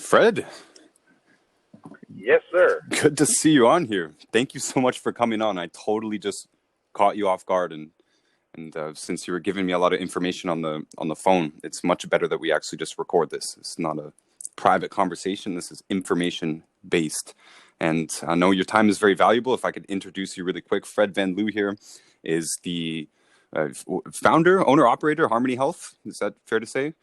Fred, Yes, sir. good to see you on here. Thank you so much for coming on. I totally just caught you off guard, and since you were giving me a lot of information on the phone, it's much better that we actually just record this. It's not a private conversation. This is information based, and I know your time is very valuable. If I could introduce you really quick, Fred van Lew here is the founder, owner, operator, Harmony Health. Is that fair to say?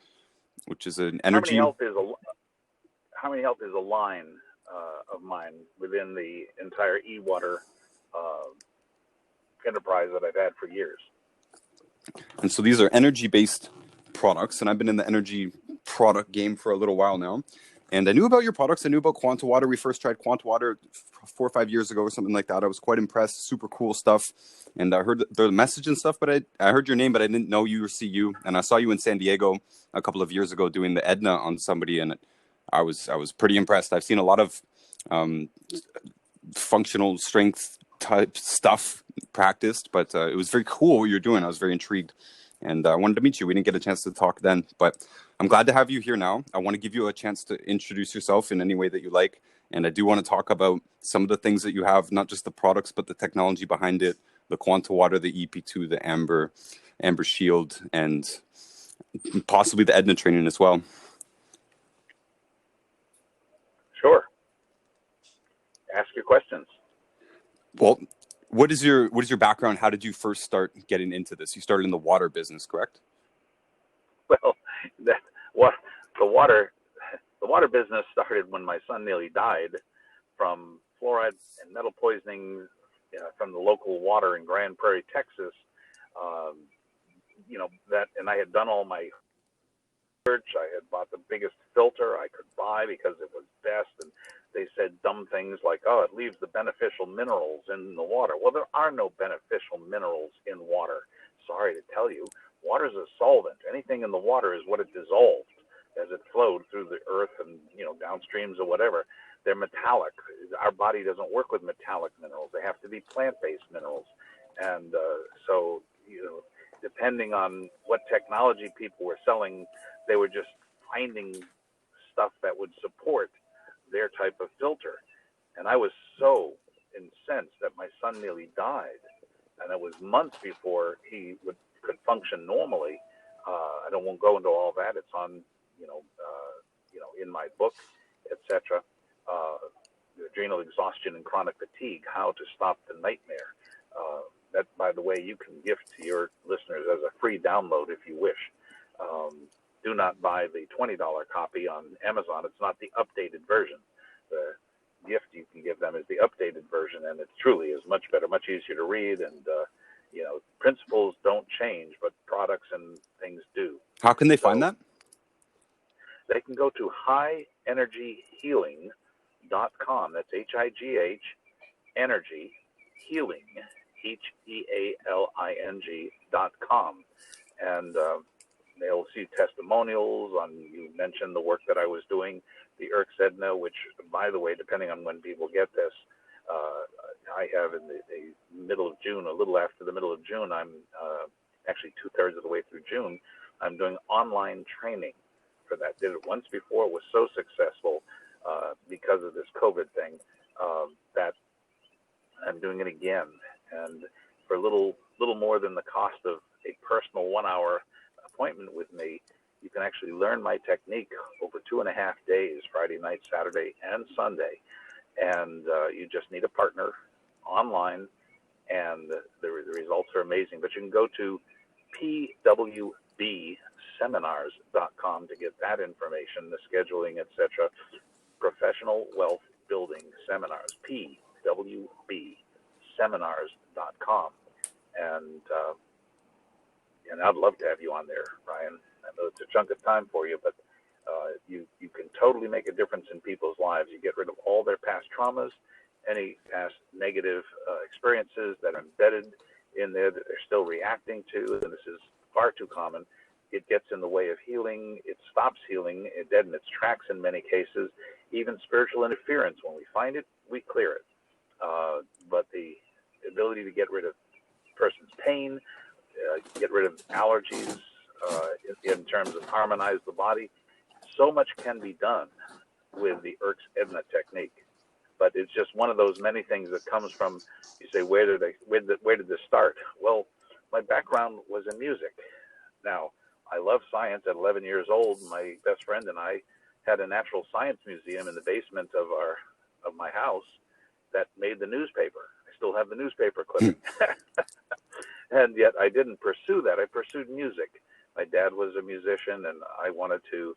Which is an energy. Harmony Health is a line of mine within the entire e-water enterprise that I've had for years. And so these are energy-based products, and I've been in the energy product game for a little while now. And I knew about your products. I knew about Quanta Water. We first tried Quanta Water 4 or 5 years ago or something like that. I was quite impressed. Super cool stuff. And I heard the message and stuff, but I heard your name, but I didn't know you or see you. And I saw you in San Diego a couple of years ago doing the Edna on somebody, and I was pretty impressed. I've seen a lot of functional strength type stuff practiced, but it was very cool what you're doing. I was very intrigued, and I wanted to meet you. We didn't get a chance to talk then, but I'm glad to have you here now. I want to give you a chance to introduce yourself in any way that you like, and I do want to talk about some of the things that you have, not just the products, but the technology behind it, the Quanta Water, the EP2, the Amber Shield, and possibly the Edna training as well. Sure. Ask your questions. Well, what is your background? How did you first start getting into this? You started in the water business, correct? Well, the water business started when my son nearly died from fluoride and metal poisoning from the local water in Grand Prairie, Texas. And I had done all my research. I had bought the biggest filter I could buy because it was best, and they said dumb things like, oh, it leaves the beneficial minerals in the water. Well, there are no beneficial minerals in water. Sorry to tell you, water is a solvent. Anything in the water is what it dissolved as it flowed through the earth and, downstreams or whatever. They're metallic. Our body doesn't work with metallic minerals. They have to be plant-based minerals. And so, depending on what technology people were selling, they were just finding stuff that would support their type of filter. And I was so incensed that my son nearly died, and it was months before he could function normally. I won't go into all that. It's on, in my book, etc. Adrenal exhaustion and chronic fatigue: how to stop the nightmare. That, by the way, you can gift to your listeners as a free download if you wish. Do not buy the $20 copy on Amazon. It's not the updated version. The gift you can give them is the updated version, and it truly is much better, much easier to read, and principles don't change, but products and things do. How can they find that? They can go to highenergyhealing.com. That's HIGH energy healing, HEALING.com, and they'll see testimonials on, you mentioned the work that I was doing, the Edna, which, by the way, depending on when people get this, I have in the middle of June, a little after the middle of June, I'm actually 2/3 of the way through June, I'm doing online training for that. Did it once before, was so successful because of this COVID thing that I'm doing it again. And for a little more than the cost of a personal 1-hour appointment with me, you can actually learn my technique over 2.5 days, Friday night, Saturday, and Sunday. And you just need a partner online, and the results are amazing. But you can go to pwbseminars.com to get that information, the scheduling, etc. Professional Wealth Building Seminars, pwbseminars.com. And I'd love to have you on there, Ryan. I know it's a chunk of time for you, but you can totally make a difference in people's lives. You get rid of all their past traumas, any past negative experiences that are embedded in there that they're still reacting to, and this is far too common. It gets in the way of healing. It stops healing. It dead in its tracks in many cases. Even spiritual interference, when we find it, we clear it. But the ability to get rid of a person's pain, get rid of allergies, in terms of harmonize the body, so much can be done with the Erks Edna technique. But it's just one of those many things that comes from, you say, where did this start? Well, my background was in music. Now, I love science. At 11 years old, my best friend and I had a natural science museum in the basement of my house that made the newspaper. I still have the newspaper clipping. And yet I didn't pursue that. I pursued music. My dad was a musician, and I wanted to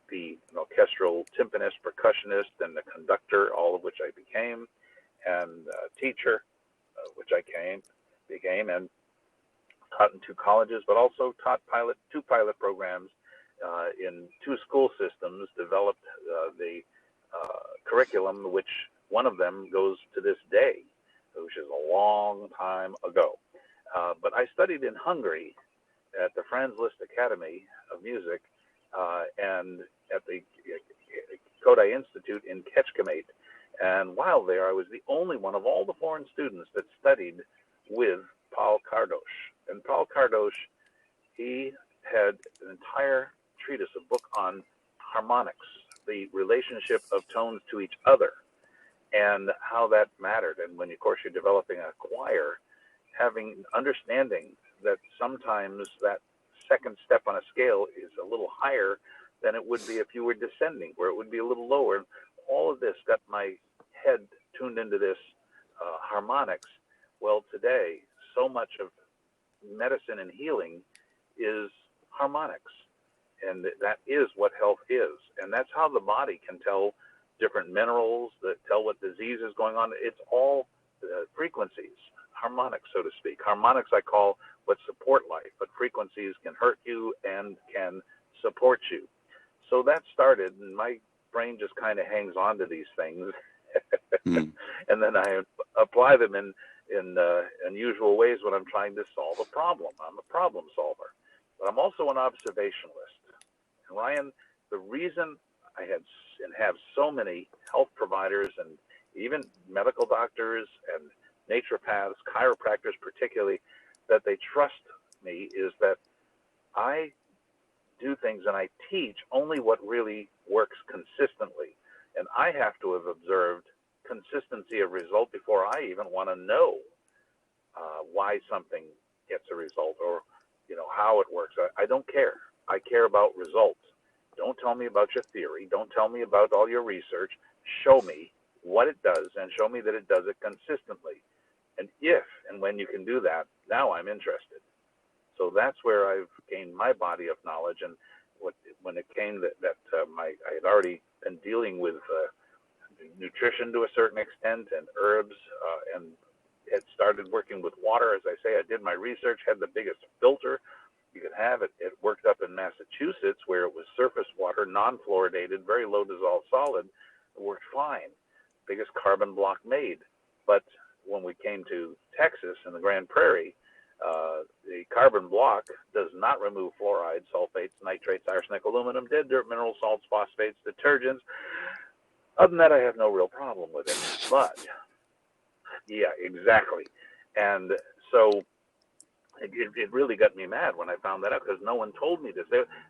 be an orchestral timpanist, percussionist, and a conductor, all of which I became, and a teacher, which I became, and taught in 2 colleges, but also taught 2 pilot programs in 2 school systems, developed the curriculum, which one of them goes to this day, which is a long time ago. But I studied in Hungary at the Franz Liszt Academy of Music and at the Kodály Institute in Kecskemét. And while there, I was the only one of all the foreign students that studied with Paul Kardoš. And Paul Kardoš, he had an entire treatise, a book on harmonics, the relationship of tones to each other, and how that mattered. And when, of course, you're developing a choir, having understanding that sometimes that second step on a scale is a little higher than it would be if you were descending, where it would be a little lower. And all of this got my head tuned into this harmonics. Well, today, so much of medicine and healing is harmonics. And that is what health is. And that's how the body can tell different minerals, that tell what disease is going on. It's all frequencies, harmonics, so to speak. Harmonics I call what support life, but frequencies can hurt you and can support you. So that started, and my brain just kind of hangs on to these things. And then I apply them in unusual ways when I'm trying to solve a problem. I'm a problem solver, but I'm also an observationalist. And Ryan, the reason I had and have so many health providers and even medical doctors and naturopaths, chiropractors particularly, that they trust me is that I do things and I teach only what really works consistently. And I have to have observed consistency of result before I even want to know why something gets a result, or how it works. I don't care. I care about results. Don't tell me about your theory. Don't tell me about all your research. Show me what it does, and show me that it does it consistently. And if and when you can do that, now I'm interested. So that's where I've gained my body of knowledge. And when it came that I had already been dealing with nutrition to a certain extent and herbs, and had started working with water. As I say, I did my research, had the biggest filter you could have. It worked up in Massachusetts, where it was surface water, non-fluoridated, very low dissolved solid. It worked fine. Biggest carbon block made. But when we came to Texas and the Grand Prairie, the carbon block does not remove fluorides, sulfates, nitrates, arsenic, aluminum, dead dirt, mineral salts, phosphates, detergents. Other than that, I have no real problem with it. But, yeah, exactly. And so it really got me mad when I found that out, because no one told me this.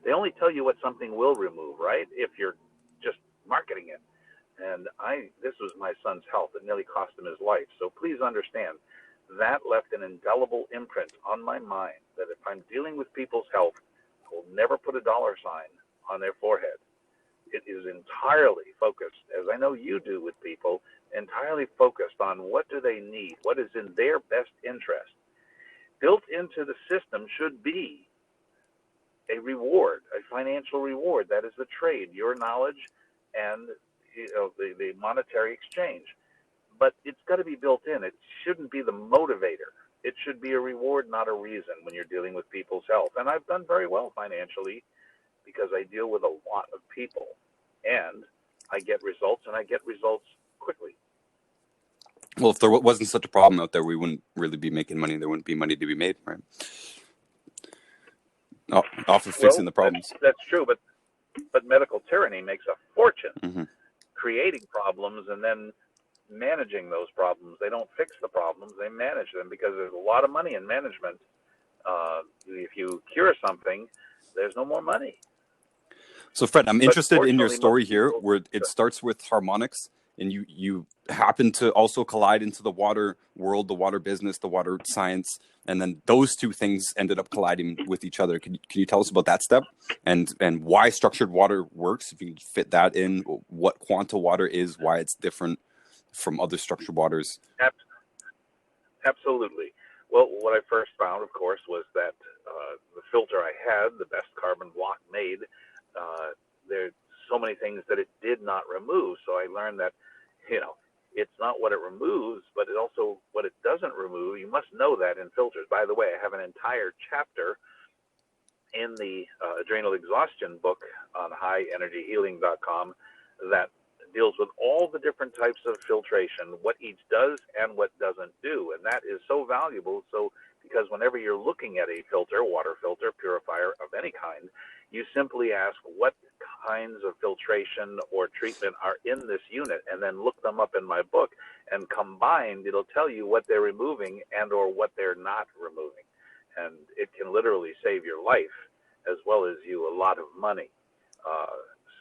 They only tell you what something will remove, right, if you're just marketing it. And this was my son's health. It nearly cost him his life. So please understand, that left an indelible imprint on my mind that if I'm dealing with people's health, I will never put a dollar sign on their forehead. It is entirely focused, as I know you do with people, entirely focused on what do they need, what is in their best interest. Built into the system should be a reward, a financial reward. That is the trade, your knowledge and the monetary exchange. But it's got to be built in. It shouldn't be the motivator. It should be a reward, not a reason, when you're dealing with people's health. And I've done very well financially because I deal with a lot of people. And I get results, and I get results quickly. Well, if there wasn't such a problem out there, we wouldn't really be making money. There wouldn't be money to be made, right? Off of fixing the problems. That's true, but medical tyranny makes a fortune creating problems and then managing those problems. They don't fix the problems, they manage them, because there's a lot of money in management. If you cure something, there's no more money. So Fred, I'm But interested in your fortunately, most story here, people, where it starts with Harmonics, and you happen to also collide into the water world, the water business, the water science, and then those two things ended up colliding with each other. Can you tell us about that step and why structured water works? If you can fit that in, what Quanta water is, why it's different from other structured waters. absolutely. Well, what I first found, of course, was that the filter I had, the best carbon block made, there's so many things that it did not remove. So I learned that, it's not what it removes, but it also what it doesn't remove. You must know that in filters. By the way, I have an entire chapter in the adrenal exhaustion book on highenergyhealing.com that deals with all the different types of filtration, what each does and what doesn't do. And that is so valuable. So, because whenever you're looking at a filter, water filter, purifier of any kind, you simply ask what kinds of filtration or treatment are in this unit, and then look them up in my book, and combined, it'll tell you what they're removing and or what they're not removing. And it can literally save your life as well as you a lot of money.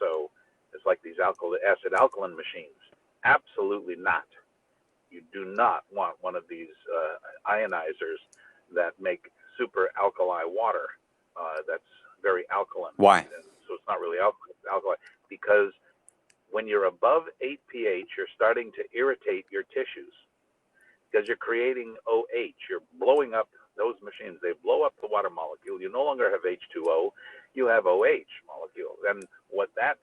So it's like these acid alkaline machines. Absolutely not. You do not want one of these ionizers that make super alkali water that's very alkaline. Why? And so it's not really alkali, because when you're above 8 pH, you're starting to irritate your tissues because you're creating OH. You're blowing up those machines. They blow up the water molecule. You no longer have H2O. You have OH molecule. And what that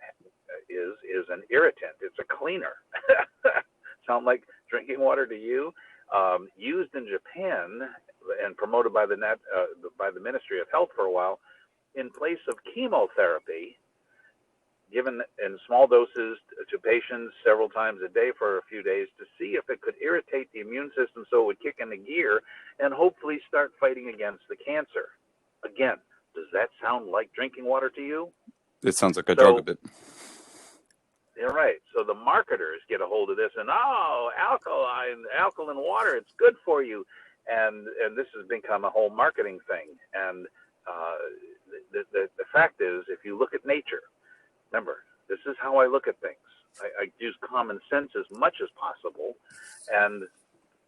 is an irritant. It's a cleaner. Sound like drinking water to you? Used in Japan and promoted by the Ministry of Health for a while in place of chemotherapy, given in small doses to patients several times a day for a few days to see if it could irritate the immune system so it would kick into gear and hopefully start fighting against the cancer. Again, does that sound like drinking water to you? It sounds like a drug a bit. You're right. So the marketers get a hold of this and, alkaline water, it's good for you. And this has become a whole marketing thing. And the fact is, if you look at nature, remember, this is how I look at things. I use common sense as much as possible. And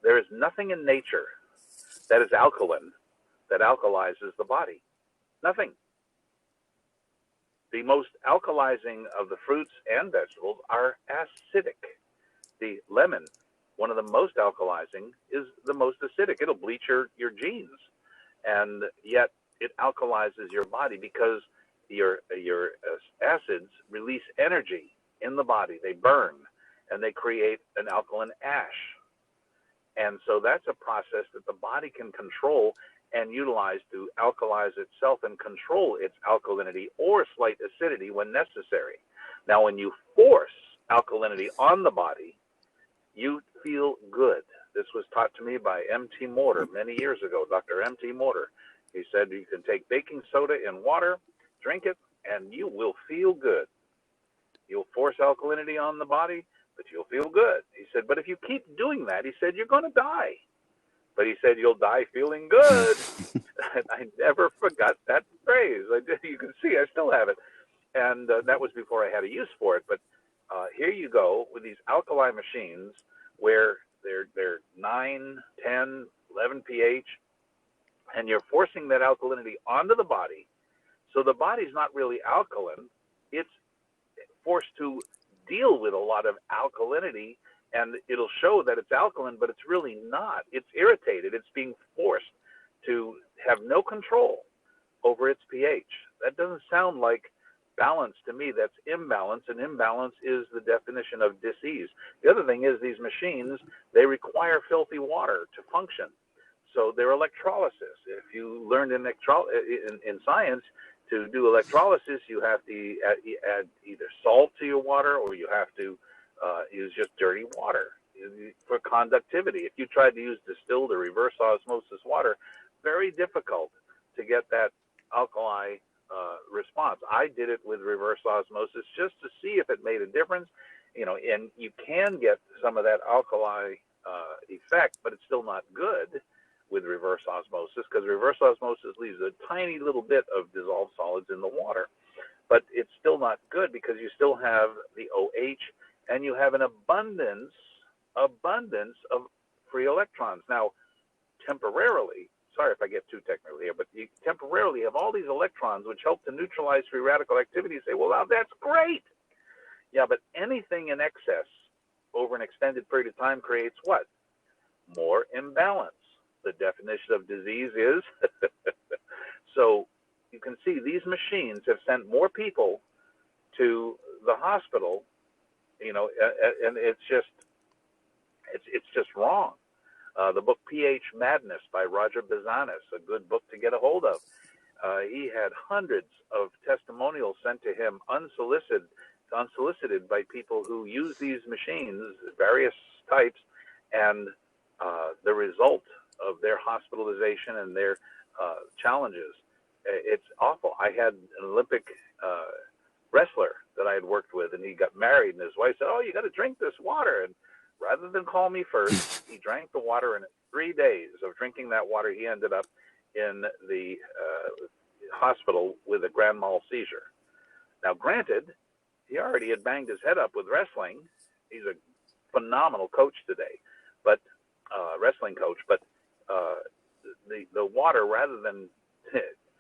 there is nothing in nature that is alkaline that alkalizes the body. Nothing. The most alkalizing of the fruits and vegetables are acidic. The lemon, one of the most alkalizing, is the most acidic. It'll bleach your genes. And yet it alkalizes your body because your acids release energy in the body. They burn, and they create an alkaline ash. And so that's a process that the body can control and utilize to alkalize itself and control its alkalinity or slight acidity when necessary. Now, when you force alkalinity on the body, you feel good. This was taught to me by M.T. Morter many years ago, Dr. M.T. Morter. He said you can take baking soda in water, drink it, and you will feel good. You'll force alkalinity on the body, but you'll feel good. He said, but if you keep doing that, he said, you're going to die. But he said, you'll die feeling good. And I never forgot that phrase. You can see I still have it. And that was before I had a use for it. But here you go with these alkali machines where they're 9, 10, 11 pH, and you're forcing that alkalinity onto the body. So the body's not really alkaline. It's forced to deal with a lot of alkalinity, and it'll show that it's alkaline, but it's really not. It's irritated. It's being forced to have no control over its pH. That doesn't sound like balance to me. That's imbalance, and imbalance is the definition of disease. The other thing is these machines, they require filthy water to function. So they're electrolysis. If you learned in science to do electrolysis, you have to add either salt to your water, or you have to use just dirty water for conductivity. If you tried to use distilled or reverse osmosis water, very difficult to get that alkali response. I did it with reverse osmosis just to see if it made a difference, and you can get some of that alkali effect, but it's still not good with reverse osmosis, because reverse osmosis leaves a tiny little bit of dissolved solids in the water. but it's still not good because you still have the OH and you have an abundance of free electrons. Now, temporarily, sorry if I get too technical here, but you temporarily have all these electrons which help to neutralize free radical activity. You say, well, now that's great. Yeah, but anything in excess over an extended period of time creates what? More imbalance. The definition of disease is so you can see these machines have sent more people to the hospital, you know, and it's just wrong. The book pH Madness by Roger Bazanis, a good book to get a hold of. He had hundreds of testimonials sent to him unsolicited by people who use these machines, various types, and the result of their hospitalization and their challenges. It's awful. I had an Olympic wrestler that I had worked with, and he got married, and his wife said, "Oh, you got to drink this water." And rather than call me first, he drank the water, and in 3 days of drinking that water, he ended up in the hospital with a grand mal seizure. Now, granted, he already had banged his head up with wrestling. He's a phenomenal coach today, but wrestling coach. But the water, rather than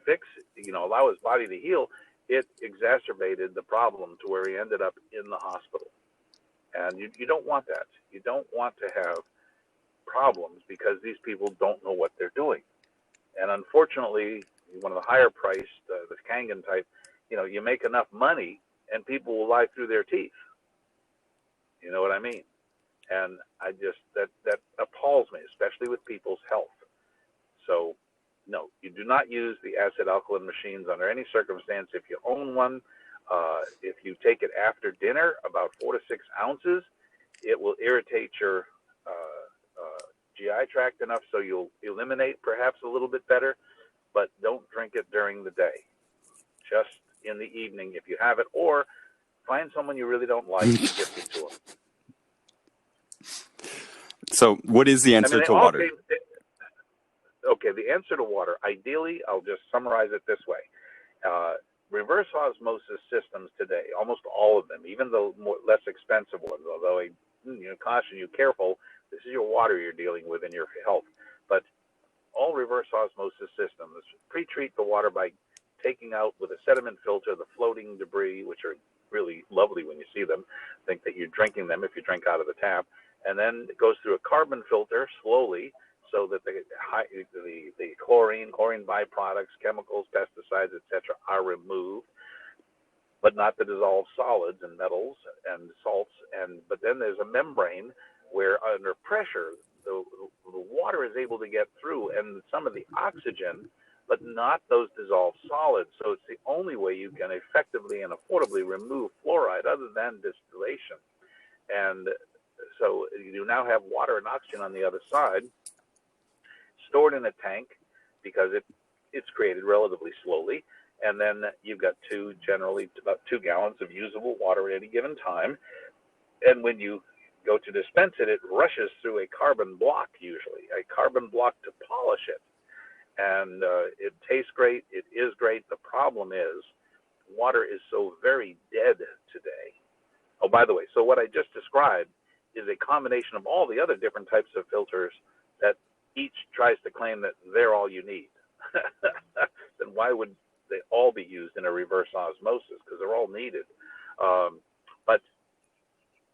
fix, allow his body to heal, it exacerbated the problem to where he ended up in the hospital. And you don't want that. You don't want to have problems because these people don't know what they're doing. And unfortunately, one of the higher priced, the Kangen type, you make enough money and people will lie through their teeth. You know what I mean? And I just, that appalls me, especially with people's health. So, no, you do not use the acid alkaline machines under any circumstance. If you own one, if you take it after dinner, about 4 to 6 ounces, it will irritate your GI tract enough so you'll eliminate perhaps a little bit better, but don't drink it during the day. Just in the evening if you have it, or find someone you really don't like and gift it to them. So what is the answer to water? Okay, the answer to water, ideally, I'll just summarize it this way. Reverse osmosis systems today, almost all of them, even the less expensive ones, although I caution you, careful, this is your water you're dealing with in your health. But all reverse osmosis systems pre-treat the water by taking out with a sediment filter the floating debris, which are really lovely when you see them. Think that you're drinking them if you drink out of the tap. And then it goes through a carbon filter slowly so that the chlorine byproducts, chemicals, pesticides, etc. are removed, but not the dissolved solids and metals and salts. But then there's a membrane where under pressure, the water is able to get through and some of the oxygen, but not those dissolved solids. So it's the only way you can effectively and affordably remove fluoride other than distillation. And so you now have water and oxygen on the other side, stored in a tank because it's created relatively slowly. And then you've got generally about 2 gallons of usable water at any given time. And when you go to dispense it, it rushes through a carbon block, usually, a carbon block to polish it. And it tastes great. It is great. The problem is water is so very dead today. Oh, by the way, so what I just described is a combination of all the other different types of filters that each tries to claim that they're all you need. Then why would they all be used in a reverse osmosis? Because they're all needed. But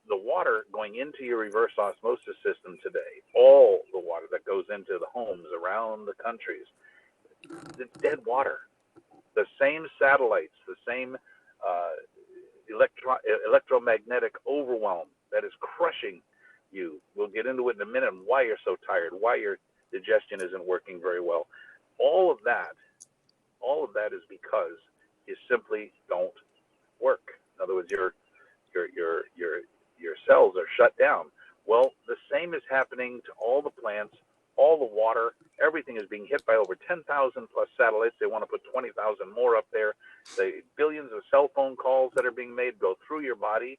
the water going into your reverse osmosis system today, all the water that goes into the homes around the countries, it's dead water. The same satellites, the same electromagnetic overwhelm that is crushing you. We'll get into it in a minute and why you're so tired, why your digestion isn't working very well. All of that is because you simply don't work. In other words, your cells are shut down. Well, the same is happening to all the plants, all the water. Everything is being hit by over 10,000 plus satellites. They want to put 20,000 more up there. The billions of cell phone calls that are being made go through your body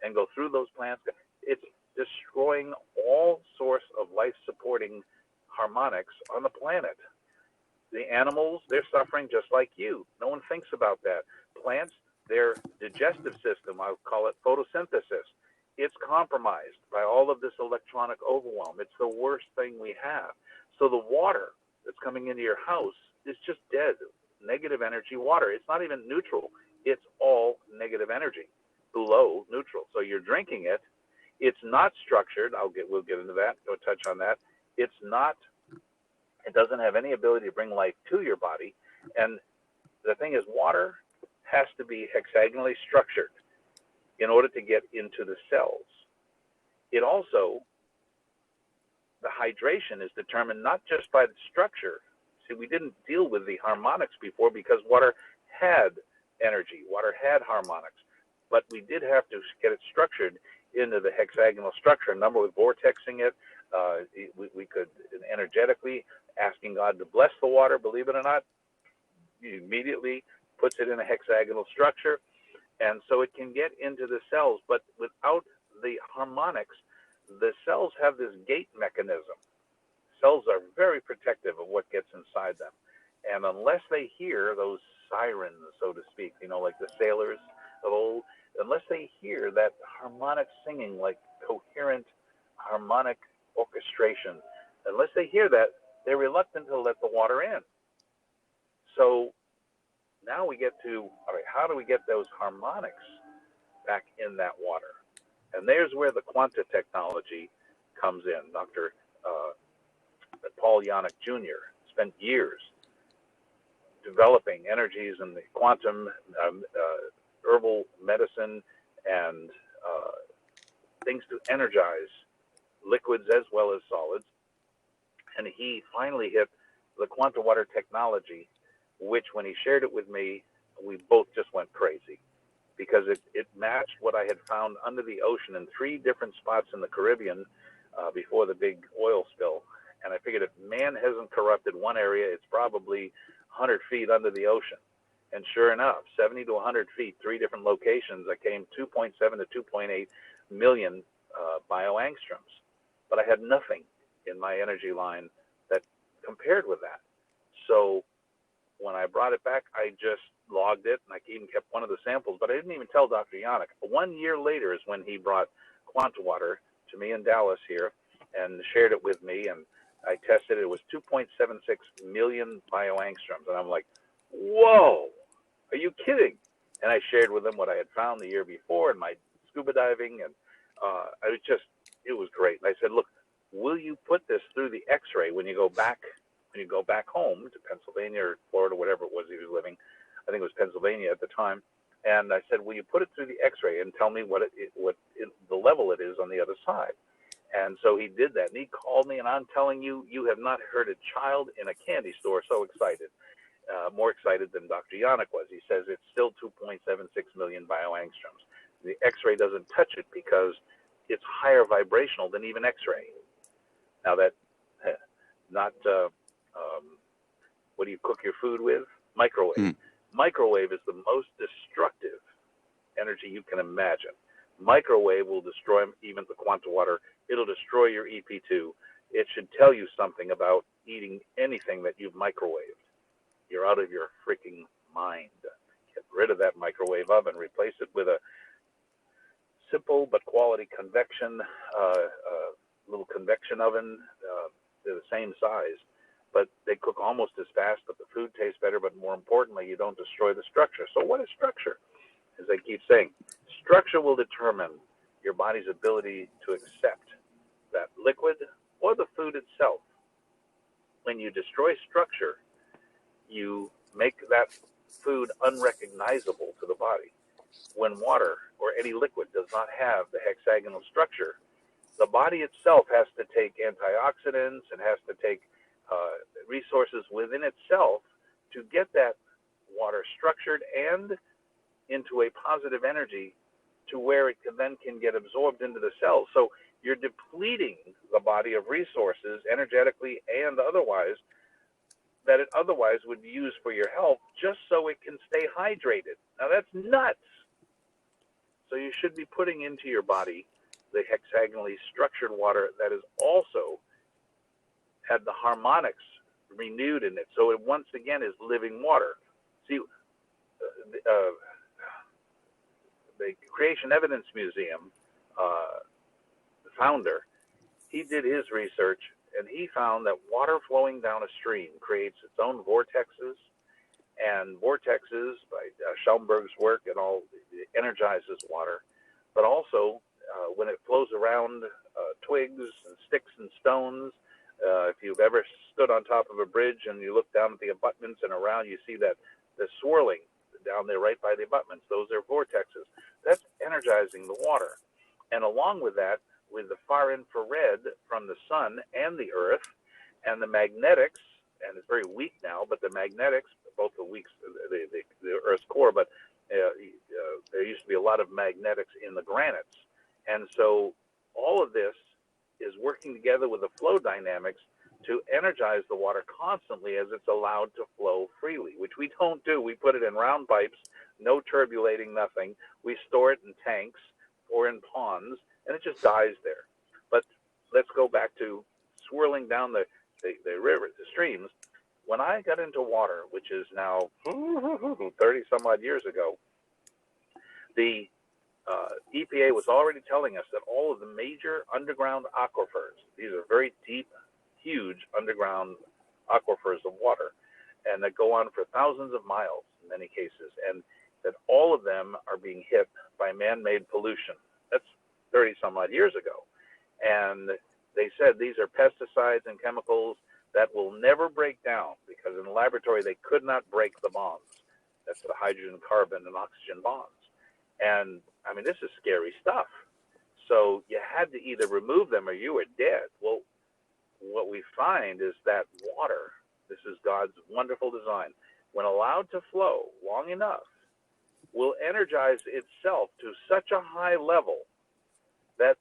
and go through those plants. It's destroying all source of life-supporting harmonics on the planet. The animals, they're suffering just like you. No one thinks about that. Plants, their digestive system, I'll call it photosynthesis, it's compromised by all of this electronic overwhelm. It's the worst thing we have. So the water that's coming into your house is just dead, negative energy water. It's not even neutral. It's all negative energy, below neutral. So you're drinking it. It's not structured. We'll get into that. Go touch on that. It doesn't have any ability to bring life to your body. And the thing is, water has to be hexagonally structured in order to get into the cells. It also, the hydration is determined not just by the structure. See, we didn't deal with the harmonics before because water had energy, water had harmonics, but we did have to get it structured into the hexagonal structure. Remember, with vortexing it, we could energetically, asking God to bless the water, believe it or not, he immediately puts it in a hexagonal structure, and so it can get into the cells. But without the harmonics, the cells have this gate mechanism. Cells are very protective of what gets inside them, and unless they hear those sirens, so to speak, like the sailors of old, unless they hear that harmonic singing, like coherent harmonic orchestration, unless they hear that, they're reluctant to let the water in. So now we get to, all right, how do we get those harmonics back in that water? And there's where the Quanta technology comes in. Dr. Paul Yannick Jr. spent years developing energies in the quantum herbal medicine and things to energize liquids as well as solids. And he finally hit the Quanta water technology, which when he shared it with me, we both just went crazy because it matched what I had found under the ocean in 3 different spots in the Caribbean before the big oil spill. And I figured if man hasn't corrupted one area, it's probably 100 feet under the ocean. And sure enough, 70 to 100 feet, 3 different locations, I came 2.7 to 2.8 million bio-angstroms. But I had nothing in my energy line that compared with that. So when I brought it back, I just logged it, and I even kept one of the samples, but I didn't even tell Dr. Yannick. 1 year later is when he brought Quanta water to me in Dallas here and shared it with me, and I tested it. It was 2.76 million bio-angstroms, and I'm like, whoa, are you kidding? And I shared with him what I had found the year before in my scuba diving, and it was great. And I said, look, will you put this through the X-ray when you go back home to Pennsylvania or Florida, whatever it was he was living? I think it was Pennsylvania at the time. And I said, will you put it through the X-ray and tell me what the level it is on the other side? And so he did that, and he called me, and I'm telling you, you have not heard a child in a candy store so excited, more excited than Dr. Yannick was. He says it's still 2.76 million bio-angstroms. The X-ray doesn't touch it because it's higher vibrational than even X-ray. Now that, what do you cook your food with? Microwave. Microwave is the most destructive energy you can imagine. Microwave will destroy even the Quanta water. It'll destroy your EP2. It should tell you something about eating anything that you've microwaved. You're out of your freaking mind. Get rid of that microwave oven. Replace it with a simple but quality convection, little convection oven. They're the same size, but they cook almost as fast, but the food tastes better, but more importantly, you don't destroy the structure. So what is structure? As I keep saying, structure will determine your body's ability to accept that liquid or the food itself. When you destroy structure, you make that food unrecognizable to the body. When water or any liquid does not have the hexagonal structure, the body itself has to take antioxidants and has to take resources within itself to get that water structured and into a positive energy to where it can get absorbed into the cells. So you're depleting the body of resources energetically and otherwise that it otherwise would be used for your health just so it can stay hydrated. Now that's nuts. So you should be putting into your body the hexagonally structured water that is also had the harmonics renewed in it. So it once again is living water. See, the Creation Evidence Museum founder, he did his research, and he found that water flowing down a stream creates its own vortexes, and vortexes, by Schaumburg's work and all, it energizes water. But also, when it flows around twigs and sticks and stones, if you've ever stood on top of a bridge and you look down at the abutments and around, you see that the swirling down there right by the abutments. Those are vortexes. That's energizing the water. And along with that, with the far infrared from the sun and the earth, and the magnetics, and it's very weak now, but the magnetics, both the Earth's core, but there used to be a lot of magnetics in the granites. And so all of this is working together with the flow dynamics to energize the water constantly as it's allowed to flow freely, which we don't do. We put it in round pipes, no turbulating, nothing. We store it in tanks or in ponds, and it just dies there. But let's go back to swirling down the rivers, the streams. When I got into water, which is now 30 some odd years ago, the EPA was already telling us that all of the major underground aquifers, these are very deep, huge underground aquifers of water, and that go on for thousands of miles in many cases, and that all of them are being hit by man-made pollution. That's 30 some odd years ago. And they said these are pesticides and chemicals that will never break down, because in the laboratory they could not break the bonds. That's the hydrogen, carbon, and oxygen bonds. And I mean, this is scary stuff. So you had to either remove them or you were dead. Well, what we find is that water, this is God's wonderful design, when allowed to flow long enough, will energize itself to such a high level that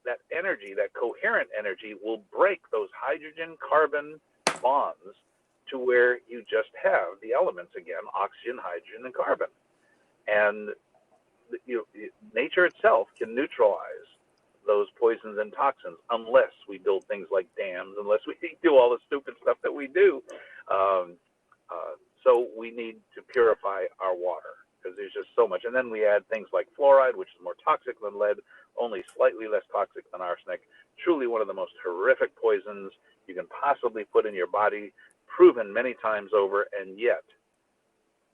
that energy, that coherent energy, will break those hydrogen carbon bonds to where you just have the elements again, oxygen, hydrogen, and carbon. And nature itself can neutralize those poisons and toxins unless we build things like dams, unless we do all the stupid stuff that we do. So we need to purify our water, because there's just so much. And then we add things like fluoride, which is more toxic than lead, only slightly less toxic than arsenic. Truly one of the most horrific poisons you can possibly put in your body, proven many times over, and yet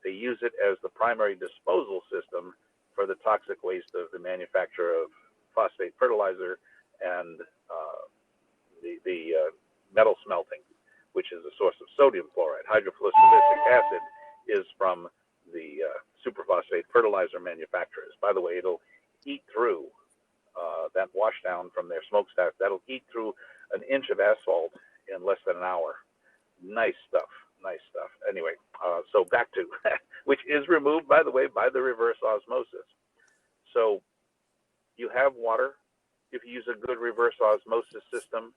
they use it as the primary disposal system for the toxic waste of the manufacture of phosphate fertilizer and the metal smelting, which is a source of sodium chloride. Hydrofluoric acid is from the superphosphate fertilizer manufacturers. By the way, it'll eat through that washdown from their smokestack. That'll eat through an inch of asphalt in less than an hour. Nice stuff. Nice stuff. Anyway, so back to, which is removed, by the way, by the reverse osmosis. So you have water. If you use a good reverse osmosis system,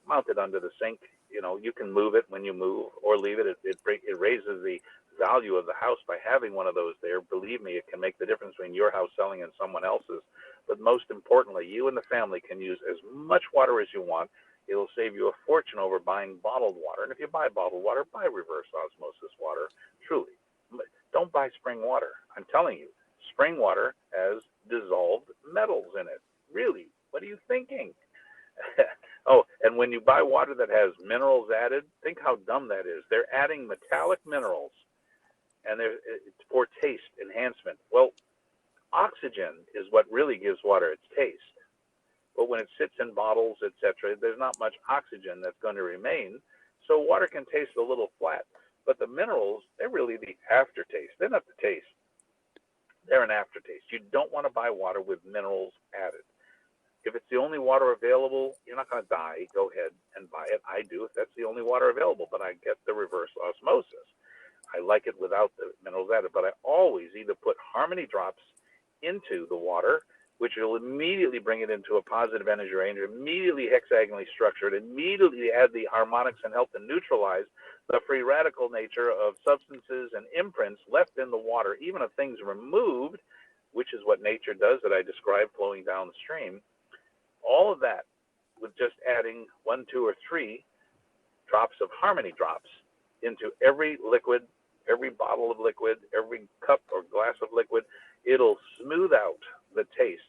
mounted under the sink, you can move it when you move or leave it. It raises the value of the house by having one of those there. Believe me, it can make the difference between your house selling and someone else's. But most importantly, you and the family can use as much water as you want. It'll save you a fortune over buying bottled water. And if you buy bottled water, buy reverse osmosis water, truly. Don't buy spring water. I'm telling you, spring water has dissolved metals in it. Really, what are you thinking? Oh, and when you buy water that has minerals added, think how dumb that is. They're adding metallic minerals, and it's for taste enhancement. Well, oxygen is what really gives water its taste. But when it sits in bottles, etc., there's not much oxygen that's going to remain. So water can taste a little flat. But the minerals, they're really the aftertaste. They're not the taste. They're an aftertaste. You don't want to buy water with minerals added. If it's the only water available, you're not going to die. Go ahead and buy it. I do if that's the only water available, but I get the reverse osmosis. I like it without the minerals added, but I always either put Harmony drops into the water, which will immediately bring it into a positive energy range, immediately hexagonally structured, immediately add the harmonics and help to neutralize the free radical nature of substances and imprints left in the water, even if things are removed, which is what nature does that I described flowing down the stream. All of that with just adding 1, 2, or 3 drops of Harmony drops into every liquid, every bottle of liquid, every cup or glass of liquid, it'll smooth out the taste.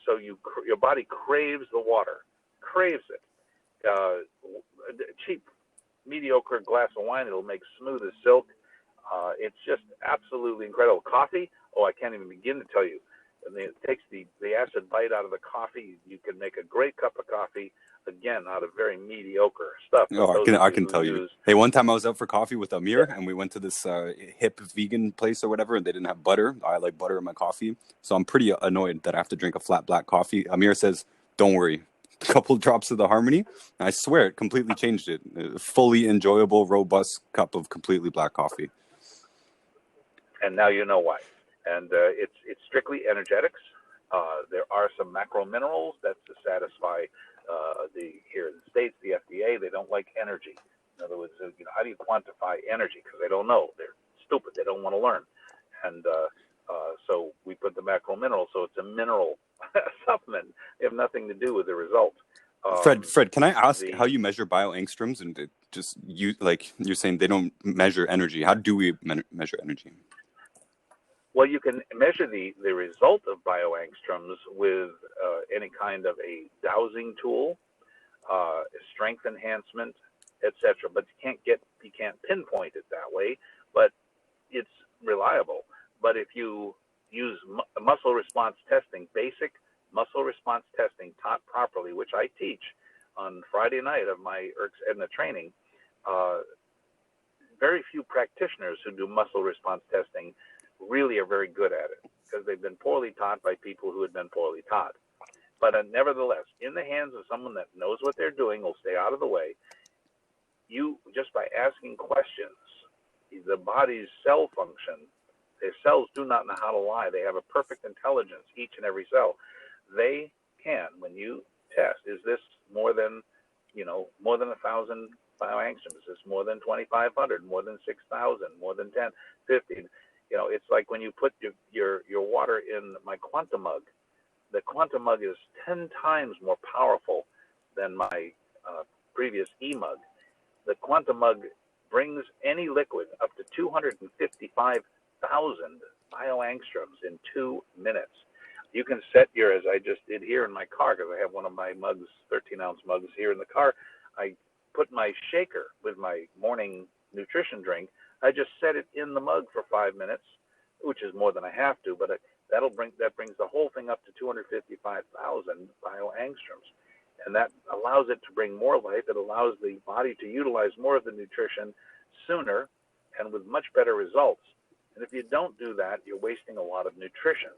So your body craves the water, craves it. A cheap, mediocre glass of wine, it'll make smooth as silk. It's just absolutely incredible. Coffee, I can't even begin to tell you. And it takes the acid bite out of the coffee. You can make a great cup of coffee, again, out of very mediocre stuff. Oh, I can tell you. Hey, one time I was out for coffee with Amir, and we went to this hip vegan place or whatever, and they didn't have butter. I like butter in my coffee, so I'm pretty annoyed that I have to drink a flat black coffee. Amir says, "Don't worry, a couple drops of the Harmony." And I swear, it completely changed it. A fully enjoyable, robust cup of completely black coffee. And now you know why. And it's strictly energetics. There are some macro minerals that to satisfy here in the States, the FDA, they don't like energy. In other words, how do you quantify energy? Because they don't know. They're stupid. They don't want to learn. And so we put the macro minerals. So it's a mineral supplement. They have nothing to do with the result. Fred, can I ask how you measure bio-angstroms? And you're saying they don't measure energy. How do we measure energy? Well, you can measure the result of bio-angstroms with any kind of a dowsing tool, strength enhancement, etc. But you can't pinpoint it that way. But it's reliable. But if you use muscle response testing, basic muscle response testing taught properly, which I teach on Friday night of my ERCS Edna training, very few practitioners who do muscle response testing really are very good at it because they've been poorly taught by people who had been poorly taught. But nevertheless, in the hands of someone that knows what they're doing, will stay out of the way, you, just by asking questions, the body's cell function, their cells do not know how to lie. They have a perfect intelligence, each and every cell. They can, when you test, is this more than 1,000 bioangstroms? Is this more than 2,500, more than 6,000, more than 10, 15? It's like when you put your water in my Quanta mug. The Quanta mug is 10 times more powerful than my previous e-mug. The Quanta mug brings any liquid up to 255,000 bioangstroms in 2 minutes. You can set as I just did here in my car, because I have one of my mugs, 13-ounce mugs here in the car. I put my shaker with my morning nutrition drink. I just set it in the mug for 5 minutes, which is more than I have to, but that brings the whole thing up to 255,000 bioangstroms. And that allows it to bring more life. It allows the body to utilize more of the nutrition sooner and with much better results. And if you don't do that, you're wasting a lot of nutrition.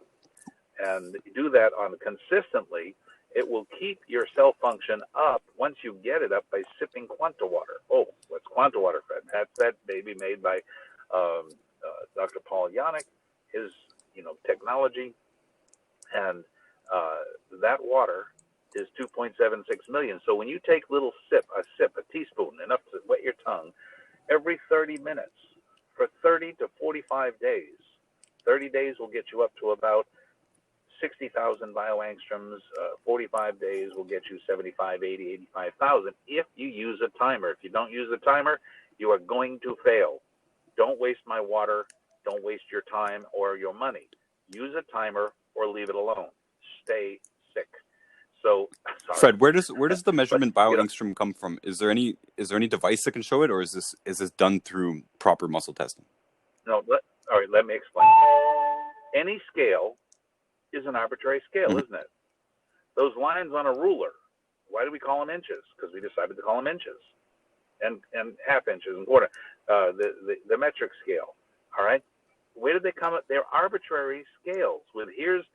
And you do that consistently, it will keep your cell function up once you get it up by sipping Quanta water. Oh, what's Quanta water, Fred? That's that baby made by Dr. Paul Yannick, his technology. And that water is 2.76 million. So when you take a teaspoon, enough to wet your tongue, every 30 minutes for 30 to 45 days, 30 days will get you up to about 60,000 bioangstroms. 45 days will get you 75, 80, 85,000 if you use a timer. If you don't use a timer, you are going to fail. Don't waste my water. Don't waste your time or your money. Use a timer or leave it alone. Stay sick. So, sorry. Fred, where does the measurement bio-angstrom come from? Is there any device that can show it, or is this done through proper muscle testing? No. All right. Let me explain. Any scale is an arbitrary scale, isn't it? Those lines on a ruler, why do we call them inches? Because we decided to call them inches, and half inches and quarter. The metric scale. All right. Where did they come up? They're arbitrary scales with here's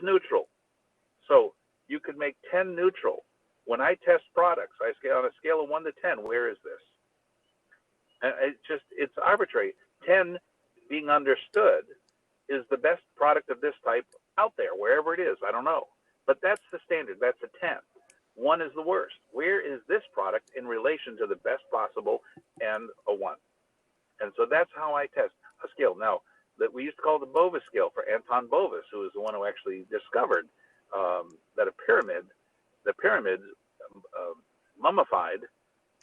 neutral. So you could make 10 neutral. When I test products, I scale on a scale of 1 to 10. Where is this? And it's arbitrary. 10 being understood is the best product of this type out there, wherever it is. I don't know. But that's the standard. That's a 10. 1 is the worst. Where is this product in relation to the best possible and a 1? And so that's how I test a scale. Now, that we used to call the Bovis scale for Anton Bovis, who was the one who actually discovered that the pyramids mummified,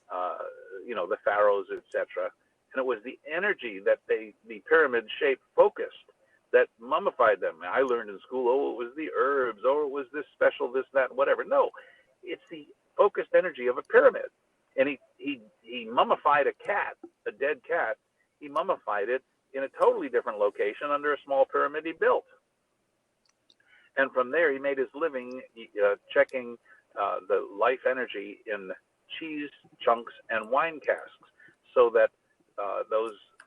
the pharaohs, etc. And it was the energy that the pyramid shape focused that mummified them. I learned in school, oh, it was the herbs, oh, it was this special, this, that, whatever. No, it's the focused energy of a pyramid. And he mummified a cat, a dead cat. He mummified it in a totally different location under a small pyramid he built. And from there, he made his living checking the life energy in cheese chunks and wine casks, so that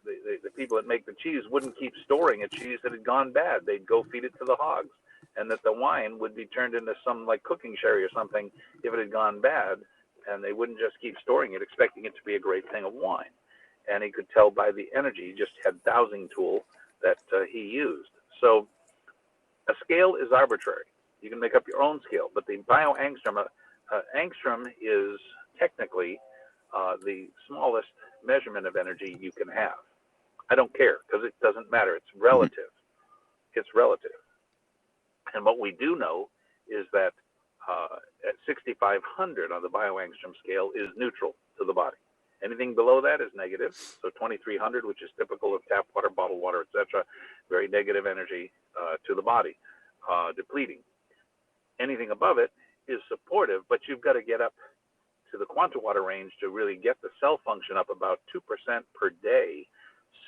the people that make the cheese wouldn't keep storing a cheese that had gone bad. They'd go feed it to the hogs, and that the wine would be turned into some like cooking sherry or something if it had gone bad, and they wouldn't just keep storing it, expecting it to be a great thing of wine. And he could tell by the energy. He just had dowsing tool that he used. So a scale is arbitrary. You can make up your own scale, but the bio-angstrom, angstrom is technically the smallest measurement of energy you can have. I don't care, because it doesn't matter. It's relative. It's relative. And what we do know is that at 6,500 on the bio-angstrom scale is neutral to the body. Anything below that is negative. So 2,300, which is typical of tap water, bottled water, etc., very negative energy to the body, depleting. Anything above it is supportive, but you've got to get up to the Quanta water range to really get the cell function up about 2% per day,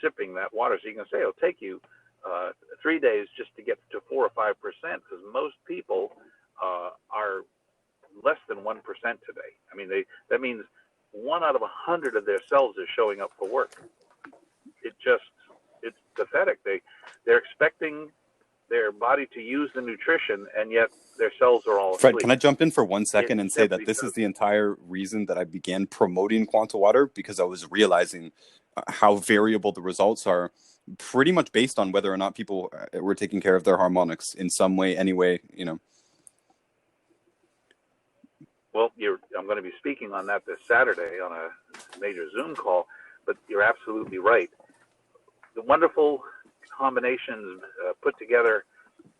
sipping that water. So you can say it'll take you 3 days just to get to 4 or 5%, because most people are less than 1% today. I mean, that means 1 out of 100 of their cells is showing up for work. It's pathetic. They're expecting their body to use the nutrition, and yet their cells are all Fred, asleep. can I jump in for 1 second and say that this is the entire reason that I began promoting Quanta water, because I was realizing how variable the results are, pretty much based on whether or not people were taking care of their harmonics in some way, anyway, you know. Well, I'm going to be speaking on that this Saturday on a major Zoom call, but you're absolutely right. The wonderful combinations put together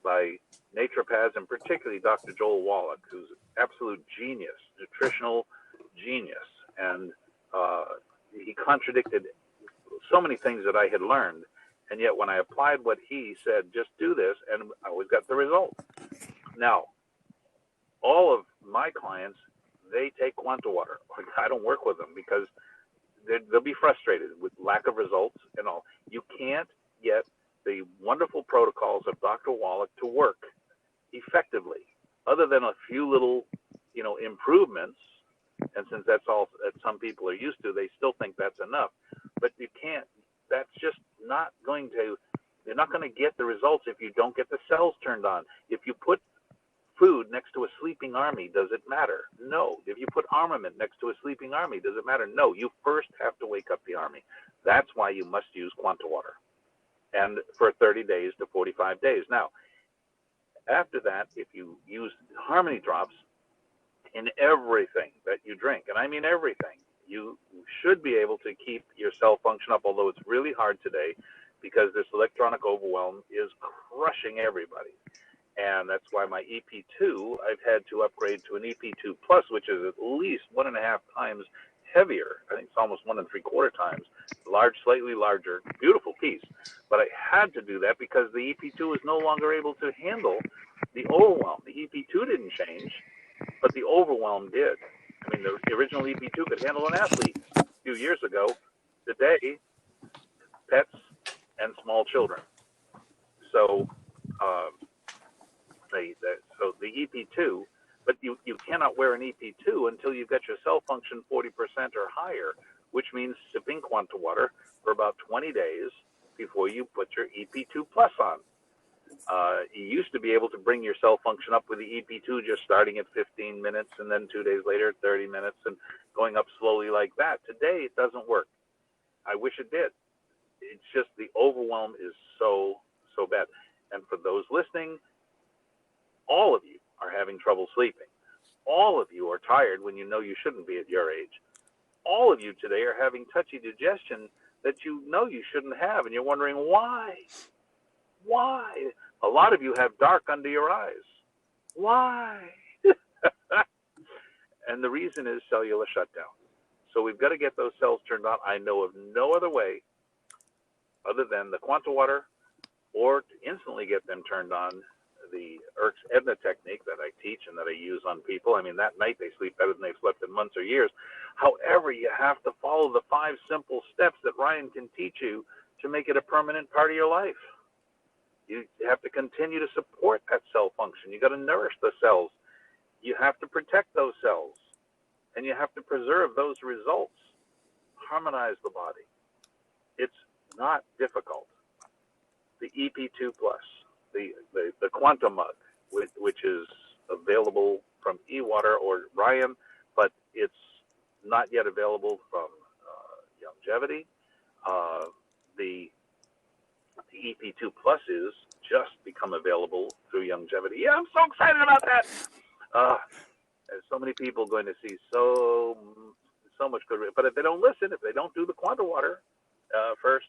by naturopaths, and particularly Dr. Joel Wallach, who's an absolute genius, nutritional genius, and he contradicted so many things that I had learned, and yet when I applied what he said, just do this, and I always got the result. Now, all of my clients, they take Quanta water. I don't work with them because they'll be frustrated with lack of results and all. You can't get the wonderful protocols of Dr. Wallach to work effectively, other than a few little, improvements. And since that's all that some people are used to, they still think that's enough. But you can't. That's just not going to. You're not going to get the results if you don't get the cells turned on. If you put food next to a sleeping army, does it matter? No. If you put armament next to a sleeping army, does it matter? No. You first have to wake up the army. That's why you must use Quanta water, and for 30 days to 45 days. Now, after that, if you use Harmony drops in everything that you drink, and I mean everything, you should be able to keep your cell function up, although it's really hard today because this electronic overwhelm is crushing everybody. And that's why my EP2, I've had to upgrade to an EP2 Plus, which is at least 1.5 times heavier. I think it's almost 1 3/4 times. Large, slightly larger, beautiful piece. But I had to do that because the EP2 is no longer able to handle the overwhelm. The EP2 didn't change, but the overwhelm did. I mean, the original EP2 could handle an athlete a few years ago. Today, pets and small children. So, so the EP2, but you cannot wear an EP2 until you've got your cell function 40% or higher, which means sipping Quanta water for about 20 days before you put your EP2 Plus on. You used to be able to bring your cell function up with the EP2 just starting at 15 minutes and then 2 days later at 30 minutes and going up slowly like that. Today, it doesn't work. I wish it did. It's just the overwhelm is so bad. And for those listening, all of you are having trouble sleeping. All of you are tired when you know you shouldn't be at your age. All of you today are having touchy digestion that you know you shouldn't have, and you're wondering why. Why? A lot of you have dark under your eyes. Why? And the reason is cellular shutdown. So we've got to get those cells turned on. I know of no other way other than the Quanta water or to instantly get them turned on, the Erk's Edna technique that I teach and that I use on people. I mean, that night they sleep better than they've slept in months or years. However, you have to follow the 5 simple steps that Ryan can teach you to make it a permanent part of your life. You have to continue to support that cell function. You got to nourish the cells. You have to protect those cells, and you have to preserve those results. Harmonize the body. It's not difficult. The EP2 Plus, the Quanta mug, which is available from eWater or Ryan, but it's not yet available from Longevity. The EP2 Plus is just become available through Longevity. Yeah, I'm so excited about that. There's so many people going to see so much good. But if they don't listen, if they don't do the Quanta water first,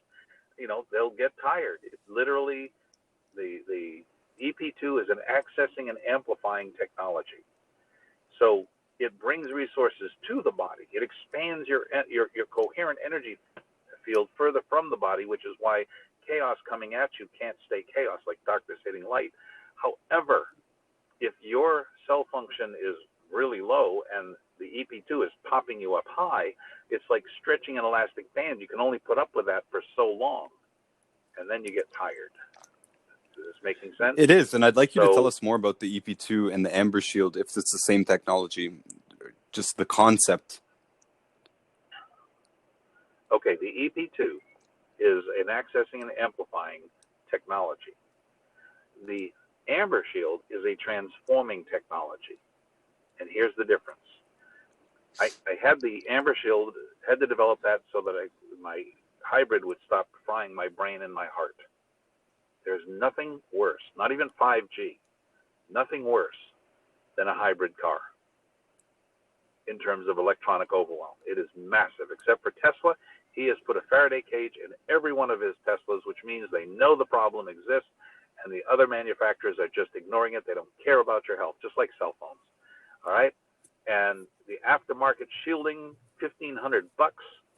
they'll get tired. It's literally the EP2 is an accessing and amplifying technology. So it brings resources to the body. It expands your coherent energy field further from the body, which is why chaos coming at you can't stay chaos, like darkness hitting light. However, if your cell function is really low and the EP2 is popping you up high, it's like stretching an elastic band. You can only put up with that for so long, and then you get tired. Is this making sense? It is, and I'd like you to tell us more about the EP2 and the Amber Shield, if it's the same technology, just the concept. Okay, the EP2 is an accessing and amplifying technology. The Amber Shield is a transforming technology, and here's the difference. I had the Amber Shield, had to develop that so that my hybrid would stop frying my brain and my heart. There's nothing worse, not even 5G, nothing worse than a hybrid car in terms of electronic overwhelm. It is massive. Except for Tesla, he has put a Faraday cage in every one of his Teslas, which means they know the problem exists, and the other manufacturers are just ignoring it. They don't care about your health, just like cell phones. All right? And the aftermarket shielding, $1,500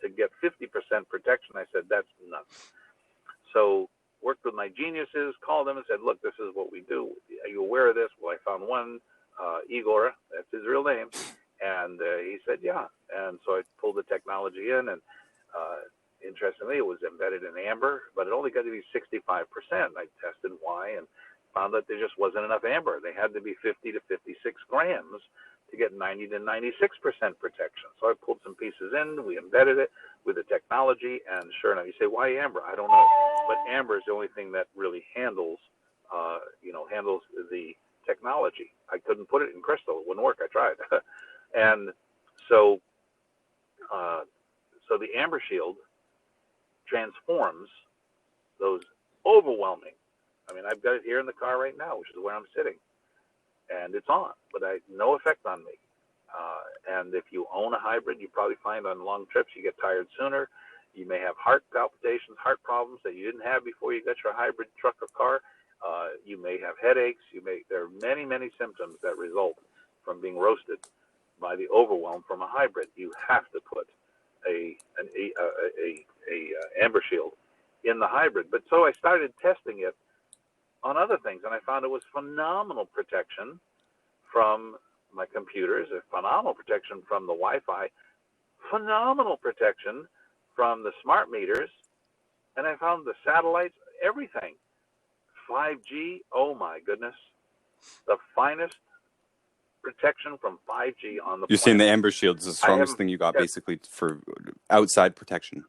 to get 50% protection. I said, that's nuts. So worked with my geniuses, called them and said, look, this is what we do. Are you aware of this? Well, I found one, Igor, that's his real name. And he said, yeah. And so I pulled the technology in, and interestingly, it was embedded in amber, but it only got to be 65%. I tested why and found that there just wasn't enough amber. They had to be 50 to 56 grams to get 90 to 96% protection. So I pulled some pieces in, we embedded it with the technology, and sure enough, you say, why amber? I don't know. But amber is the only thing that really handles the technology. I couldn't put it in crystal. It wouldn't work. I tried. And so the Amber Shield transforms those overwhelming. I mean, I've got it here in the car right now, which is where I'm sitting, and it's on, but no effect on me. And if you own a hybrid, you probably find on long trips you get tired sooner. You may have heart palpitations, heart problems that you didn't have before you got your hybrid truck or car. You may have headaches. There are many, many symptoms that result from being roasted by the overwhelm from a hybrid. You have to put a Amber Shield in the hybrid. But so I started testing it on other things, and I found it was phenomenal protection from my computers, a phenomenal protection from the Wi-Fi, phenomenal protection from the smart meters, and I found the satellites, everything. 5G, oh my goodness, the finest protection from 5G on the planet. You're saying the Amber Shield is the strongest thing you got, basically, for outside protection.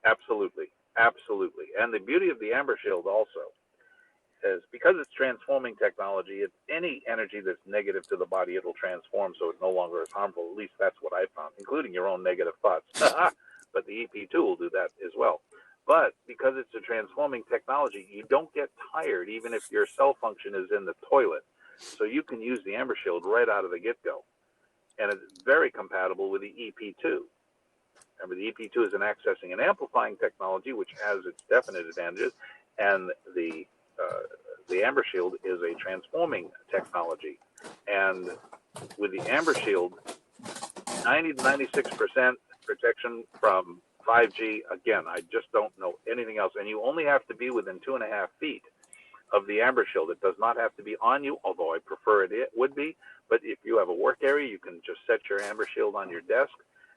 Absolutely, absolutely. And the beauty of the Amber Shield also is because it's transforming technology, it's any energy that's negative to the body, it'll transform so it no longer is harmful. At least that's what I found, including your own negative thoughts. But the EP2 will do that as well. But because it's a transforming technology, you don't get tired even if your cell function is in the toilet. So you can use the Amber Shield right out of the get-go. And it's very compatible with the EP2. Remember, the EP2 is an accessing and amplifying technology, which has its definite advantages. And the Amber Shield is a transforming technology. And with the Amber Shield, 90 to 96% protection from 5G, again, I just don't know anything else. And you only have to be within 2.5 feet of the amber shield. It does not have to be on you, although I prefer it would be. But if you have a work area, you can just set your amber shield on your desk.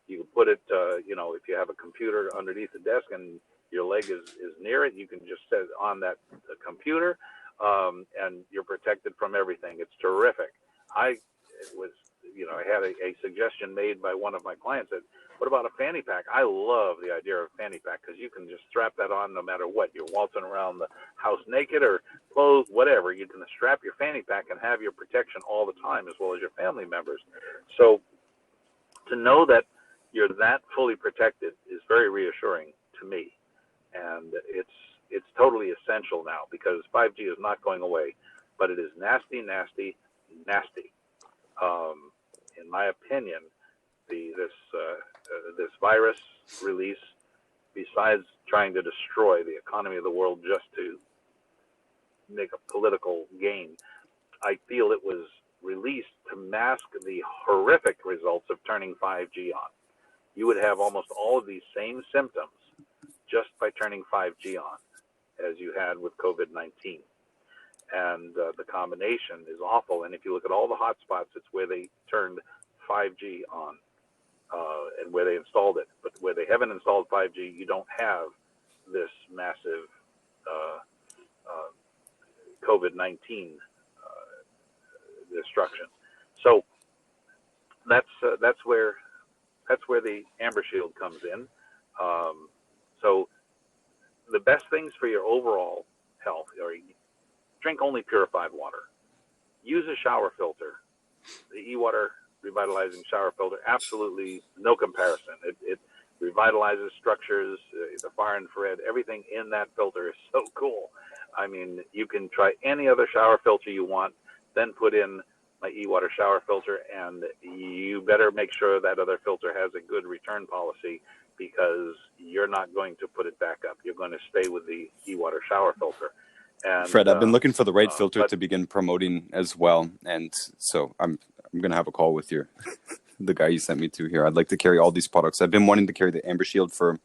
You can put it, if you have a computer underneath the desk and your leg is near it, you can just set it on that computer, and you're protected from everything. It's terrific. I had a suggestion made by one of my clients that, what about a fanny pack? I love the idea of a fanny pack because you can just strap that on no matter what. You're waltzing around the house naked or clothed, whatever. You can strap your fanny pack and have your protection all the time, as well as your family members. So to know that you're that fully protected is very reassuring to me. And it's totally essential now because 5G is not going away, but it is nasty, nasty, nasty. In my opinion, this virus release, besides trying to destroy the economy of the world just to make a political gain, I feel it was released to mask the horrific results of turning 5G on. You would have almost all of these same symptoms just by turning 5G on as you had with COVID-19. And the combination is awful. And if you look at all the hotspots, it's where they turned 5G on and where they installed it. But where they haven't installed 5G, you don't have this massive COVID-19 destruction. So that's where the Amber Shield comes in. So the best things for your overall health are drink only purified water. Use a shower filter. The e-water revitalizing shower filter, absolutely no comparison. It revitalizes structures, the far infrared, everything in that filter is so cool. I mean, you can try any other shower filter you want, then put in my e-water shower filter, and you better make sure that other filter has a good return policy because you're not going to put it back up. You're going to stay with the e-water shower filter. And, Fred, I've been looking for the right filter to begin promoting as well, and so I'm going to have a call with the guy you sent me to here. I'd like to carry all these products. I've been wanting to carry the Amber Shield for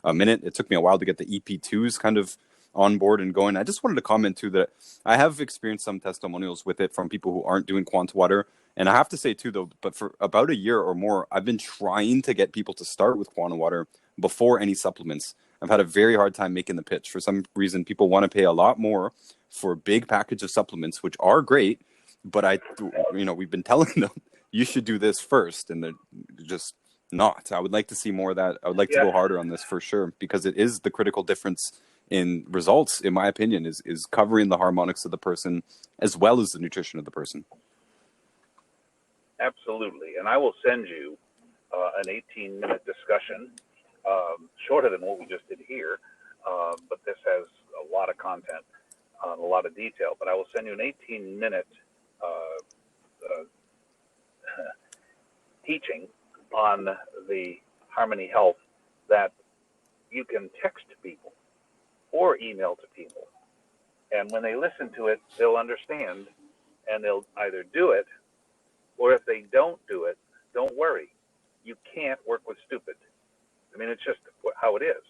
a minute. It took me a while to get the EP2s kind of on board and going. I just wanted to comment too that I have experienced some testimonials with it from people who aren't doing Quanta water. And I have to say too, though, but for about a year or more, I've been trying to get people to start with Quanta water before any supplements. I've had a very hard time making the pitch. For some reason, people want to pay a lot more for a big package of supplements, which are great. But we've been telling them you should do this first, and they're just not. I would like to see more of that. I would like to go harder on this for sure, because it is the critical difference in results, in my opinion, is covering the harmonics of the person as well as the nutrition of the person. Absolutely. And I will send you an 18-minute discussion, shorter than what we just did here, but this has a lot of content, a lot of detail. But I will send you an 18-minute teaching on the Harmony Health that you can text people or email to people. And when they listen to it, they'll understand, and they'll either do it, or if they don't do it, don't worry. You can't work with stupid. I mean, it's just how it is.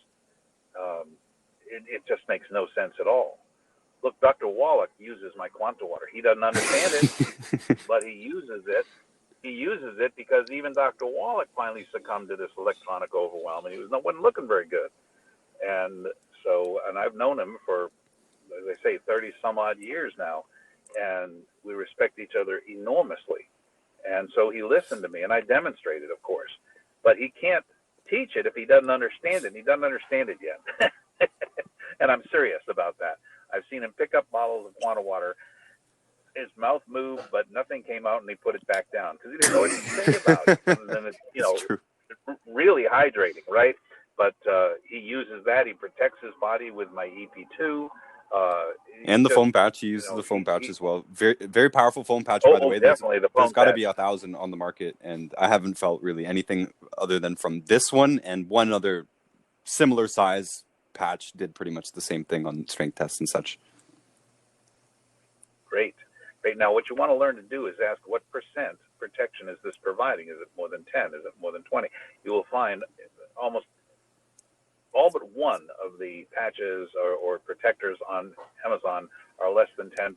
It just makes no sense at all. Look, Dr. Wallach uses my Quanta water. He doesn't understand it, but he uses it. He uses it because even Dr. Wallach finally succumbed to this electronic overwhelm, and he wasn't looking very good. And so, and I've known him for, as I say, 30 some odd years now, and we respect each other enormously. And so he listened to me, and I demonstrated, of course. But he can't teach it if he doesn't understand it, and he doesn't understand it yet. And I'm serious about that. I've seen him pick up bottles of Quanta water. His mouth moved, but nothing came out, and he put it back down because he didn't know what to say about it. And then it's, really hydrating, right? But he uses that. He protects his body with my EP2. And the foam patch. He uses the foam patch as well. Very, very powerful foam patch, by the way. Definitely there's got to be 1,000 on the market, and I haven't felt really anything other than from this one and one other similar size patch did pretty much the same thing on strength tests and such. Great. Now, what you want to learn to do is ask what percent protection is this providing? Is it more than 10? Is it more than 20? You will find almost all but one of the patches or protectors on Amazon are less than 10%.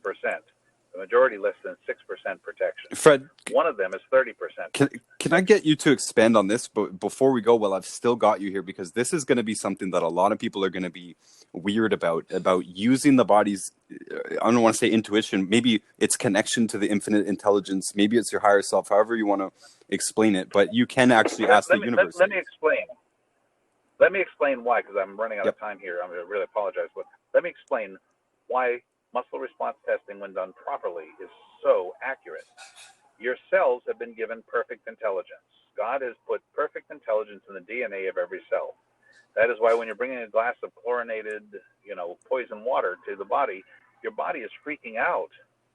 The majority less than 6% protection. Fred, one of them is 30%. Can I get you to expand on this? But before we go, well, I've still got you here because this is going to be something that a lot of people are going to be weird about using the body's, I don't want to say intuition, maybe it's connection to the infinite intelligence, maybe it's your higher self, however you want to explain it, but you can actually ask the universe. Let me explain. Let me explain why, because I'm running out of time here. I'm going to really apologize, but let me explain why muscle response testing, when done properly, is so accurate. Your cells have been given perfect intelligence. God has put perfect intelligence in the DNA of every cell. That is why when you're bringing a glass of chlorinated, poison water to the body, your body is freaking out.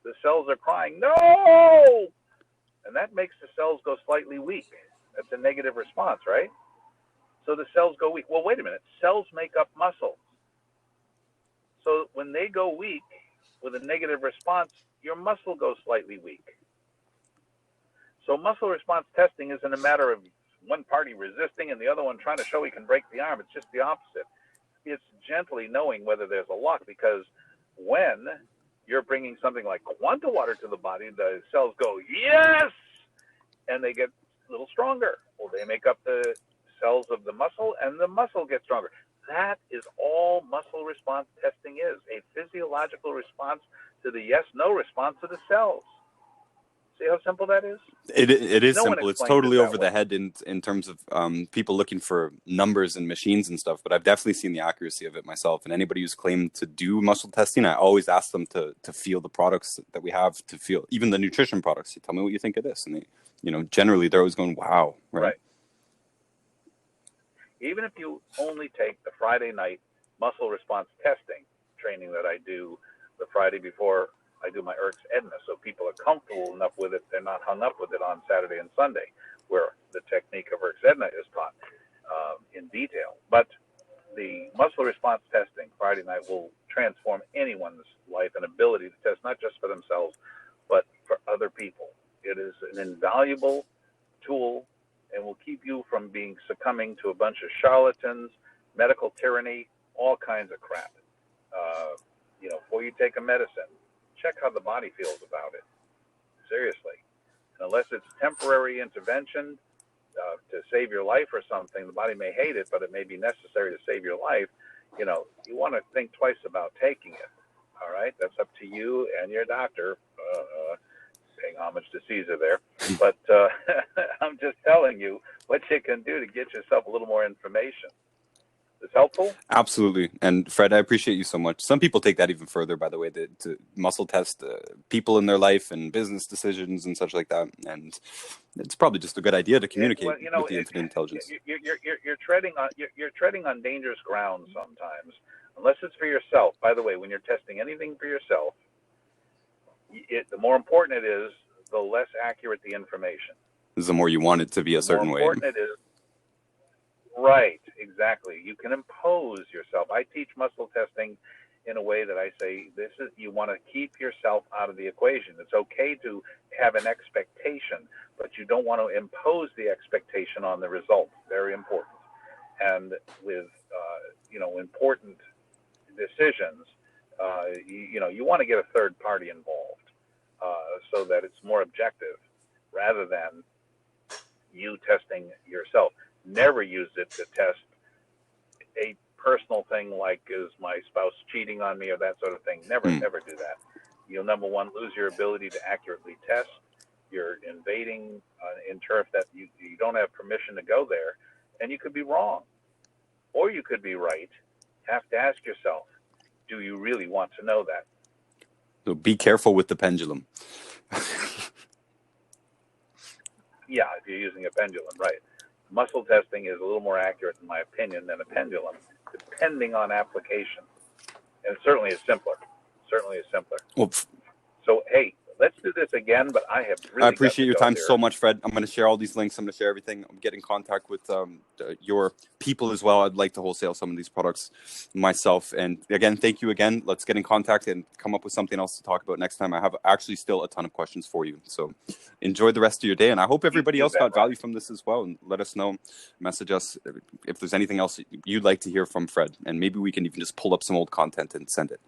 The cells are crying, no! And that makes the cells go slightly weak. That's a negative response, right? So the cells go weak. Well, wait a minute. Cells make up muscle. So when they go weak with a negative response, your muscle goes slightly weak. So muscle response testing isn't a matter of one party resisting and the other one trying to show he can break the arm. It's just the opposite. It's gently knowing whether there's a lock, because when you're bringing something like Quanta water to the body, the cells go, yes! And they get a little stronger. Well, they make up the cells of the muscle, and the muscle gets stronger. That is all muscle response testing is, a physiological response to the yes-no response of the cells. See how simple that is? It is No one simple. It's explains totally it that over the way. head in terms of people looking for numbers and machines and stuff, but I've definitely seen the accuracy of it myself. And anybody who's claimed to do muscle testing, I always ask them to feel the products that we have, to feel even the nutrition products. You tell me what you think of this. And they, generally they're always going, wow, right? Even if you only take the Friday night muscle response testing training that I do the Friday before I do my ERX Edna, so people are comfortable enough with it, they're not hung up with it on Saturday and Sunday, where the technique of ERX Edna is taught in detail. But the muscle response testing Friday night will transform anyone's life and ability to test, not just for themselves, but for other people. It is an invaluable tool and will keep you from succumbing to a bunch of charlatans, medical tyranny, all kinds of crap. Before you take a medicine, check how the body feels about it. Seriously. And unless it's temporary intervention to save your life or something, the body may hate it, but it may be necessary to save your life. You want to think twice about taking it. All right? That's up to you and your doctor. Paying homage to Caesar there. But I'm just telling you what you can do to get yourself a little more information. Is this helpful? Absolutely. And Fred, I appreciate you so much. Some people take that even further, by the way, to muscle test people in their life and business decisions and such like that. And it's probably just a good idea to communicate with the infinite intelligence. You're treading on dangerous ground sometimes, unless it's for yourself. By the way, when you're testing anything for yourself, the more important it is, the less accurate the information. The more you want it to be a certain way. The more important it is. Right, exactly. You can impose yourself. I teach muscle testing in a way that I say, you want to keep yourself out of the equation. It's okay to have an expectation, but you don't want to impose the expectation on the result. Very important. And with important decisions, you want to get a third party involved so that it's more objective rather than you testing yourself. Never use it to test a personal thing like, is my spouse cheating on me, or that sort of thing. Never do that. You'll, number one, lose your ability to accurately test. You're invading in turf that you don't have permission to go there, and you could be wrong. Or you could be right. Have to ask yourself, do you really want to know that? So be careful with the pendulum. Yeah, if you're using a pendulum, right. Muscle testing is a little more accurate, in my opinion, than a pendulum, depending on application. And it certainly is simpler. Well, So, hey, Let's do this again, but I have really I appreciate your time there. so much, Fred. I'm going to share all these links. I'm going to share everything. I'm getting in contact with your people as well. I'd like to wholesale some of these products myself. And again, thank you again. Let's get in contact and come up with something else to talk about next time. I have actually still a ton of questions for you. So enjoy the rest of your day. And I hope everybody else got value from this as well. And let us know, message us if there's anything else you'd like to hear from Fred. And maybe we can even just pull up some old content and send it.